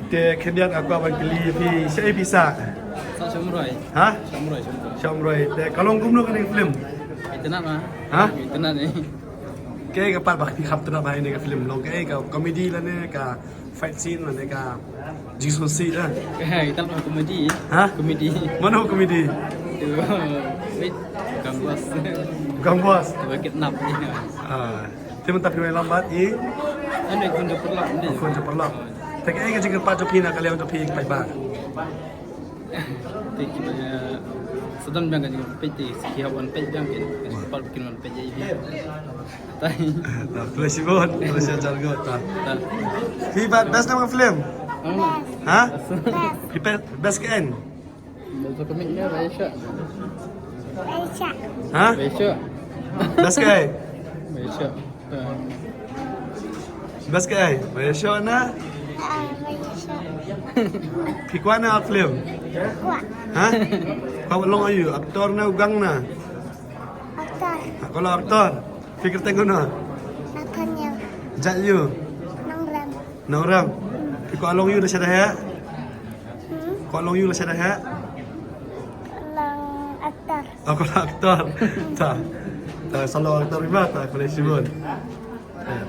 Te kemudian aku akan beli pi saya bisa. Sa Samurai. Hah? Samurai. Syamroy. Te kalau gumno kan film. Itu nama. Hah? Itu nama ni. Kayak kapat bakti khap tu nak bahai ni film long kayak ka komedi lah ni ka fight scene lah ni ka jigsaw scene lah. Kita nama komedi. Hah? Komedi. Mana komedi? Itu. Wait. Kang bos. Bukan bos. Itu kidnap ni. Te mentap ni lambat i. Ini kun dah perlu ni. Kon je perlak. Te kayak ka jingka pat jopi nak kalian jopi pai ba. Tiki sedang biang kan peti sekian wan peti biang kan. Sepal bikin wan peti ini. Tai. Ta flashibon, flash jar go ta. Hi best nama film. Ha? Hi best kan? Betul komik ni Malaysia. Ha? Malaysia. Best kai? Malaysia. Best kai? Malaysia na? Pikwan na film. Ha? Kau long ayu aktor na ugang na. Kalau aktor, fikir tengok na. Jat you. Na orang. Kau long you dah sada ha? Kau long you dah sada ha? Aku aktor. Tak. Tak selalu aktor riba tak boleh sibun.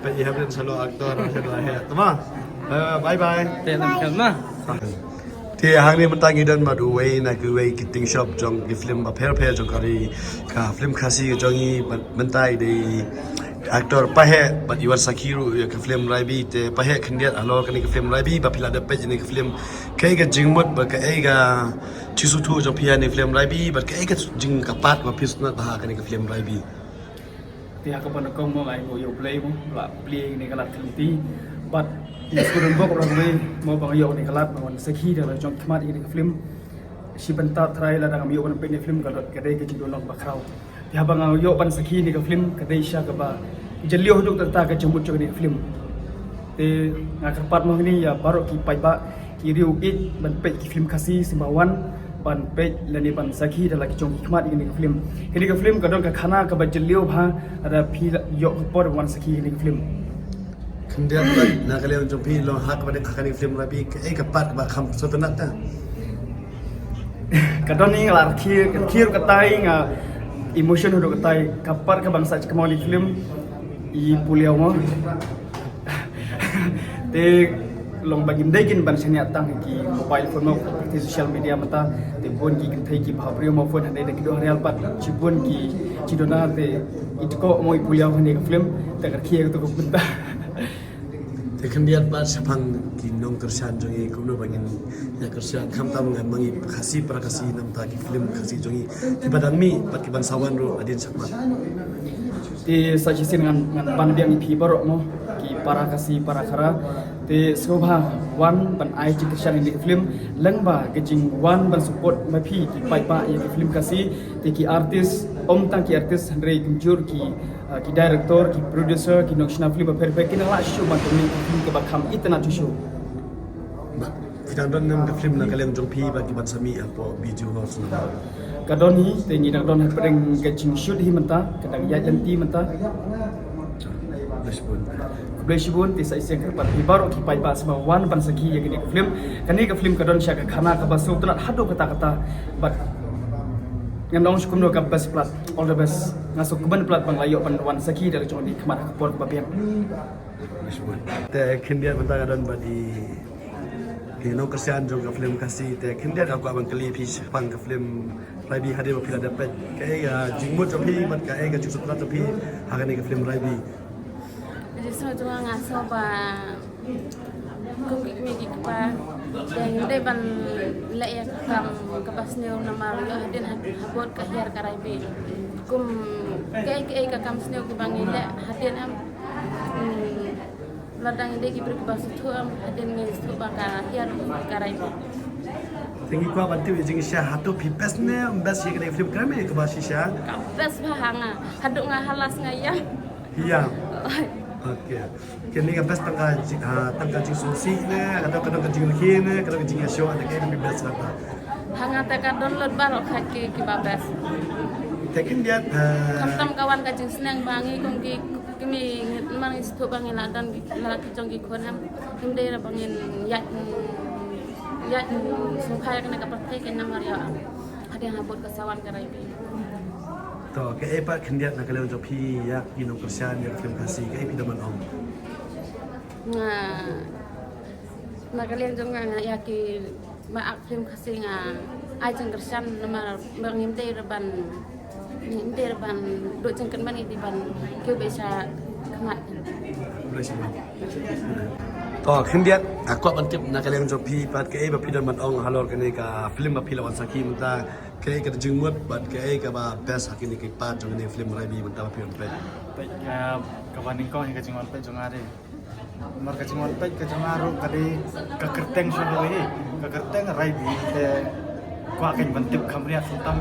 Pergi habis selalu aktor sada ha. Tamam. Bye bye. Tengok mah. Thì hàng này mình ta nghĩ đến mà đủ way này cứ way kitting shop trong cái film mà pair trong cái film khasi trong cái mình ta đi actor pahe but you are Sakiru cái film Raibi te pahe khendiat alo cái film Raibi ba phila dapat cái film cái jingmut ba cái chisu thu trong phia này film Raibi ba cái jing kapat ba pisna ba cái film Raibi Thì aku pernah kau mau ai mau play mu, play ni kalau terhenti, but sekarang bok orang ni mau bang yo ni kalau mau sekhi dah lah jom kemat ini film, si bentar try lah dengan yo pun ni film kalau kedai kecil donok bakrau. Dia bang yo pun sekhi ni film kedai sya keba, jelio hidup tentang kejemput jom ni film. Thì ngakar pat mau ni ya baru ki pai ba ki riu it ban pe ki film kasih sembawan ban pej lani ban sakhi dalam kicong hikmat ini film. Ini film kadang ke khana ke bajeliu bha ada phi yok por wan sakhi ini film. khendiat ba na kalian trong phi lo hak ba cái film Raibi cái kapat ba kham sotanat ta Kadang ni ngar khir katai nga emotion hodok katai kapar ke bangsa kemau di film I puliau mo. Te long bagim dagin ban sini atang ki mobile phone mo di social media mata te pun ki thai ki bhabrio mo phone hande de do real pat chipun ki chidona te itko mo puliau hande film te khir to ko punta. Thì khendiat ba sepang ki nong kersan jongi kumno bangin ya kersan kham tam ngan mangi khasi prakasi nam ta ki film khasi jongi ti badang mi pat ki bangsawan ro adin sakmat Ti sajisin ngan ban biang ipi barok mo ki para kasi para kara ti skobha wan ban ai ci kersan ini film lengba gejing wan ban support ma phi ki pai pa ya ki film kasi ti ki artis om tang ki artis Andre Gumjur ki director ki producer ki nokshna film perfect ki la show ban ni film ke bakam itna tu show ba fitan don nam ka film na kalian jong pi ba ki ban sami apo video ho sunna kadoni te ni dang don preng gejing shoot hi menta kadang ya janti menta respon Bleshibun ti sa iseng kerpat baru ki pai ba sama wan ban saki ya gini film kani ka film kadon sya ka khana ka basu tunat hado kata-kata but nganong syukum do ka best plat all the best ngasuk keban plat bang layo pan wan saki dari chong di kemar ka por ka babian respon te khendiat banta don ba di ki nong kersan jong ka film kasi te khendiat aku abang kali pi pang ka film Raibi hade ba pila dapat kai jingmut jong pi bat kai ka jusut plat pi hakani ka film Raibi Jadi semua ngaso ba kung ikmi pa dan day ban laya kam kapas neo nama yo hadin habot kahir karaibi kum kai ka kam sneo ki bangile hadin am ladang ide ki beri bas tu am hadin ngi tu ba ka hir karaibi Tinggi kuah bantu jeng Syah hatu pipes ne bes ye kena film kami ke bahasa Syah. kabes bahanga haduk ngahalas ngayam Iya. Okey. Kini kan bes tangka jing susi ne atau kena jing leki ne kena jing show ada kayak lebih bes lah. hanga teka download baru kaki ki babes Tekin dia kam kawan ka jing senang bangi kung ki kami mang itu bangin dan laki jonggi konam himde bangin yat supaya kena kapal kena Maria ada yang habut kesawan karai bi to ke pak kendiat nak kalian jom pi yak ino kersian yak film kasih ke pi daman ong nak kalian jong yaki maak film kasih ai jeng kersian nama bangin reban do jengken mani di ban ke bisa kemat to kendiat aku bantip nak kalian jom pi pat ke pi daman ong halor kene ka film pi lawan saki muta ke ka jengmut bat ke ka ba best hakini ke pat jong ni film rabi muta pi on pe Pek kawanin ko hingga cingon pek jong are. Mar ka cingon pek ka jong aro kadi ka kerteng so we ka kerteng rai bi te kwa ken bantip khamria suntam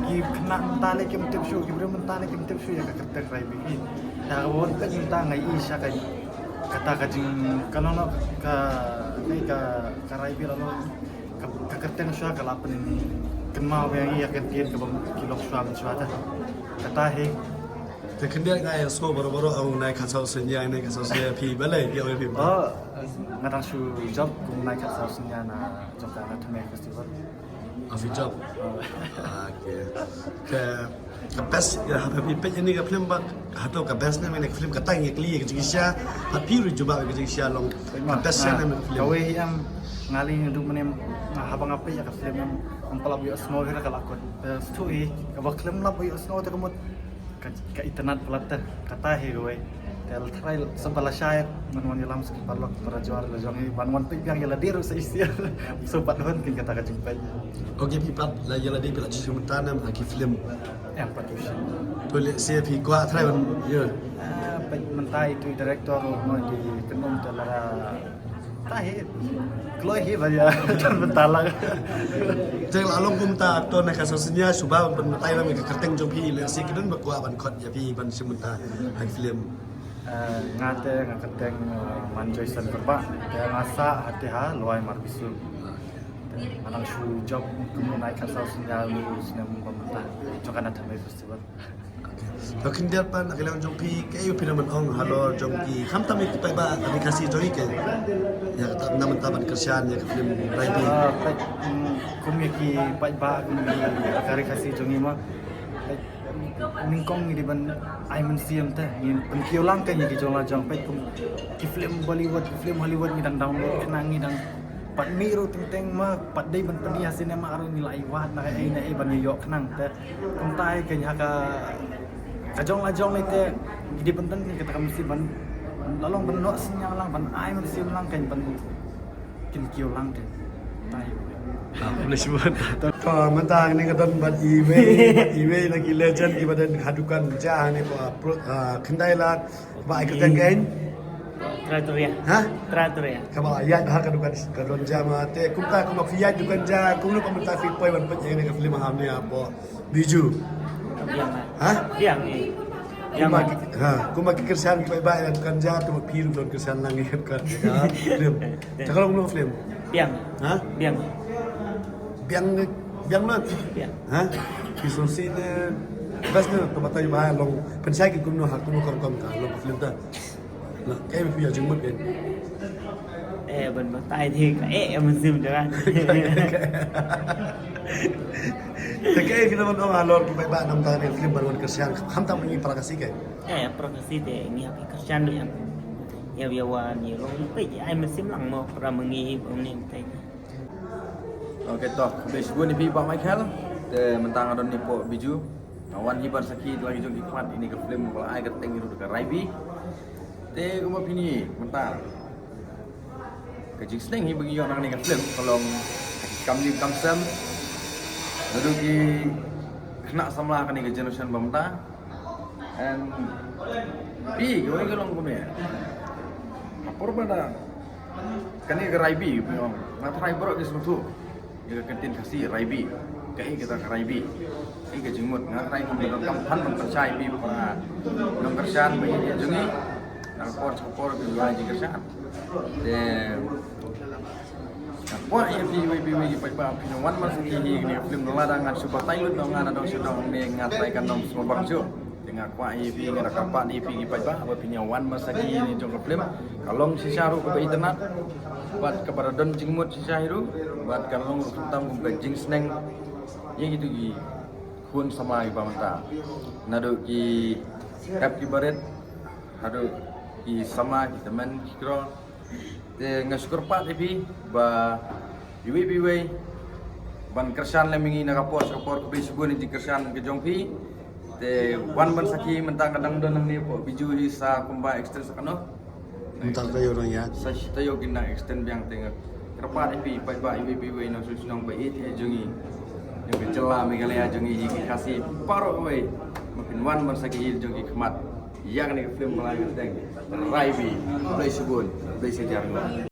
ki khna tale kim tip shu ki brem tale kim tip shu ya ka kerteng rai bi ta won pek ta ngai isa ka kata ka jing kanono ka rai bi lalu ka kerteng shu ka lapen ini kenma we ya ka tien ka bang kilok swam swata kata he te kendiat ngai so boro ong nai khasau senya nai khasau se pi balai pi oi pi ngadang su job kum nai ka sa sunya na job ka na thame festival afi job okay ke best ya happy pe ini ka film ba hato ka best na me film ka tang yekli ka jingisha ha pi ru juba ka jingisha long ka best na me film kawe yang ngali ndu menem habang apa ya ka film yang ampala bi snow hera ka lakot stui ka ba film la bi snow ta kamot ka internet pelata kata he gue tel trail sebelah syait man yalam ski parlok para juara la jongi ban pe yang yala diru sa isia sopat hon kin kata ka jumpai oke pi pat la yala di pela cium tanam aki film yang patushin to le se pi kwa trail ye pe mentai itu direktor no di kenum telara tahe kloi he baya tan bentala Jeng along kumta aktor nak kasosnya subah ban tai la me ka kerteng jom pi le si kedun bakwa ban khot ya pi ban simunta hak film ngate ngaketeng manjoy san berba ya ngasa hati ha loai marbisu manang shu job kumu naik kasau sinyal lu sinam pemerintah cokan ada festival Lakin dia pan akilang jom pi kayu pinaman ong halor jom ki kham tam ik pai ba abi kasi joy ke ya tak naman taban kersian ya film raibi kum ki pai ba akari kasi jongi ma ningkong di ban ai men siam ta yin penkiu lang kan ki jong la jong pai kum ki film Bollywood film Hollywood ni dang download kenang ni dang pat miru teng ma pat dei ban penia sinema aru nilai wat na ai na ai ban yo kenang ta kum tai ke nya ka kajong lajong itu di penting ni kita mesti ban lalong ban no sinyal lang ban ai men sim lang kan ban kin kiu lang de tai boleh sebut to mentang ni kadon bat iwe lagi legend ki badan hadukan jah ni pro kendai lat ba ikatan gain Teratur ya. Hah? Teratur ya. Kamu ayat ha kadukan kadon jama te kumta kuma fiat dukan jah kumno pemerintah fit poi ban pej ni ka film ham ni apa biju Yang Hah? Yang Kuma kuma kersian ki bai dan dukan jah tu piru don kersian langi kan film cakap lu film Yang. Hah? Yang. biang na Biang. ha kisosi ne bas ne to batai ba long pensai ki kunno ha kunno kom ka long film ta na kai mi jung mut en Bên tay thì cái mình sim cho anh. te kai ki naman ong alor ki ba nam ta ne film barwan kersian ham ta ni para kasih kai Profesi deh ni apa kerjaan dia. Ya biawan ni long pe ai mình sim lang mau pra mengi ni tay. Oke toh, besok ni Pak Michael, mentang adon ni po biju, awan hibar sakit lagi jong ikmat ini ke film kalau ai keteng itu dekat Raibi, te kuma pini mentang, kejik seneng hi bagi orang ni ke film kalau kamli kamsam, lalu ki kena samla kan ni ke generation bamta, and pi kau ini kalau kumnya, apa pada kan ni ke Raibi, punya, nak try berok di seluruh. Jika kantin kasih Raibi, kai kita ke Raibi, ini ke jengmut, ngarai kemudian kampan mempercayai bi para nomorsan bagi dia jengi, nakor bi lagi kerjaan, dan apa yang bi pai ba pinawan masuk ini film ladang ngan subah Thailand dong ngan dong sudah ngatai kan dong semua bangsa, tengah kuat IP ngara kapat IP gi pai ba pinya wan masaki ni jong film kalong si syaru ke internet buat kepada don jingmut si syaru buat kalong rutam kum jing sneng ye gitu gi kun sama gi pamanta nado ki kap ki baret hado ki sama ki teman kiro te ngasukur pat IP ba biwi ban kersan lemingi nakapos kapor ke bisubun di kersan ke jongpi te wan ban saki mentang kadang don ni po biju hi sa kumba extend sakano Mentang kayo orang ya. sa tayo kina extend biang tengah kerpa IP pai ba IBP we no susnong ba it jungi yang kecela megalaya jungi hi kasih paro we makin wan ban saki jungi khmat yang ni film malai teng raibi play subun play sejarah